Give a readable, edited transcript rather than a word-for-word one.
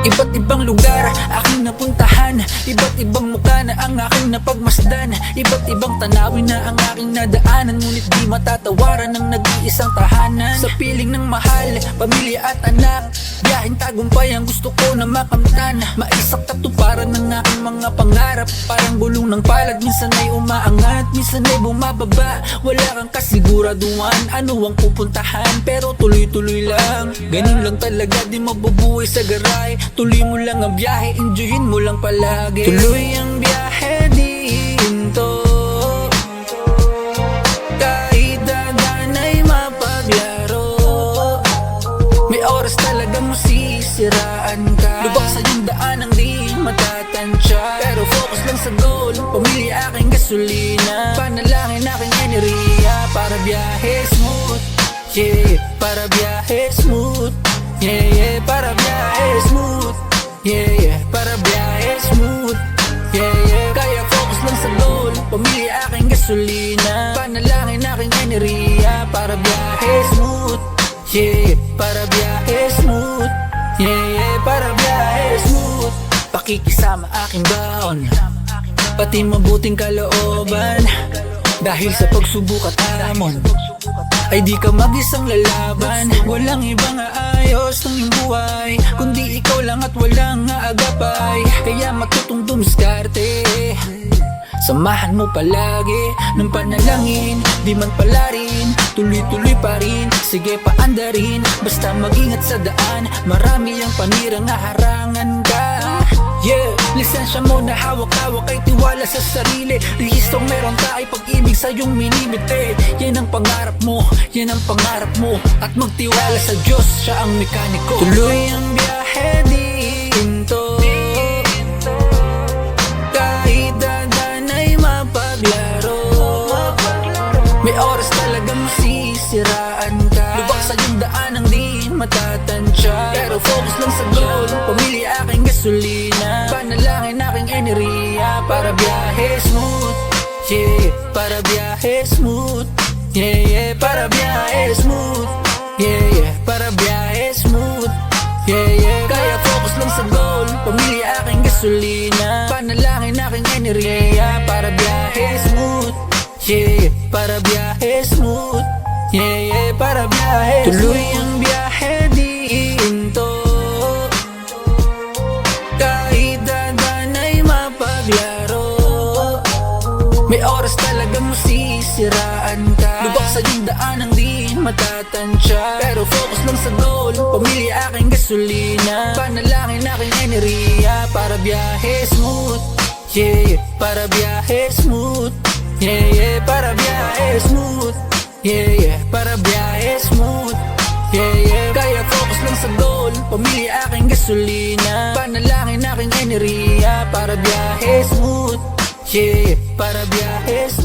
Iba't ibang lugar aking napuntahan, iba't ibang mukha na ang aking napagmasdan, iba't ibang tanawin na ang aking nadaanan, ngunit di matatawaran ng nag-iisang tahanan. Sa piling ng mahal, pamilya at anak, biyaheng tagumpay ang gusto ko na makamtan. Maisak katuparan ng aking mga pangarap, parang gulong ng palad, minsan ay umaangat, minsan ay bumababa. Wala kang kasiguraduhan, ano ang pupuntahan, pero tuloy-tuloy lang. Ganun lang talaga, di mabubuhay sa garay. Tuloy mo lang ang biyahe, enjoyin mo lang palagi. Tuloy ang biyahe dito, kahit dadan ay mapaglaro. May oras talagang masisiraan ka, lubak sa yung daan ang di matatansya. Pero focus lang sa goal, pamilya aking gasolina, panalangin aking enerhiya. Para biyahe smooth, yeah, para biyahe smooth, yeah, yeah, para biyahe smooth, yeah, yeah, para biyahe smooth, yeah, yeah. Kaya focus lang sa goal, pamilya aking gasolina, panalangin aking enerhiya. Para biyahe smooth, yeah, para biyahe smooth, yeah, yeah, para biyahe smooth. Pakikisama aking baon, pati mabuting kalooban, dahil sa pagsubok at hamon ay di ka mag-isang lalaban. Walang ibang aayos ng iyong buhay, kundi ikaw lang at walang aagapay. Kaya matutong dumiskarte, samahan mo palagi ng panalangin, di man pala rin, tuloy-tuloy pa rin. Sige paandarin, basta mag-ingat sa daan, marami ang panirang harangan ka. Yeah, lisensya mo na hawak-hawak ay tiwala sa sarili. Rehistong meron ka ay pag-ibig sa iyong minimite. Yan ang pangarap mo, yan ang pangarap mo, at magtiwala sa Diyos, siya ang mekaniko. Tuloy ang biyahe dito, kahit dadan ay mapaglaro. May oras talagang masisiraan ka, lubak sa iyong daan ang di matatansya. Pero focus lang sa goal, pamilya aking gasolina, panalangin aking enerhiya. Para biyahe smooth, yeah, para biyahe smooth, yeah, yeah, para biyahe smooth, yeah, yeah, para biyahe smooth, yeah, yeah. Kaya focus lang sa goal, pamilya aking gasolina, panalangin aking enerhiya. Para biyahe smooth, yeah, para biyahe smooth, yeah, yeah, para biyahe smooth. Tuloy ang biyahe dito, kahit dadan ay mapaglaro. May oras talagang masisiraan ka, lubak sa iyong daan ang di matatansya. Pero focus lang sa goal, pamilya aking gasolina, panalangin aking enerhiya. Para biyahe smooth, yeah, para biyahe smooth, yeah, yeah, para biyahe smooth, yeah, yeah, para biyahe smooth, yeah, yeah. Kaya focus lang sa goal, pamilya aking gasolina, panalangin aking enerhiya. Para biyahe smooth, yeah, para biyahe smooth.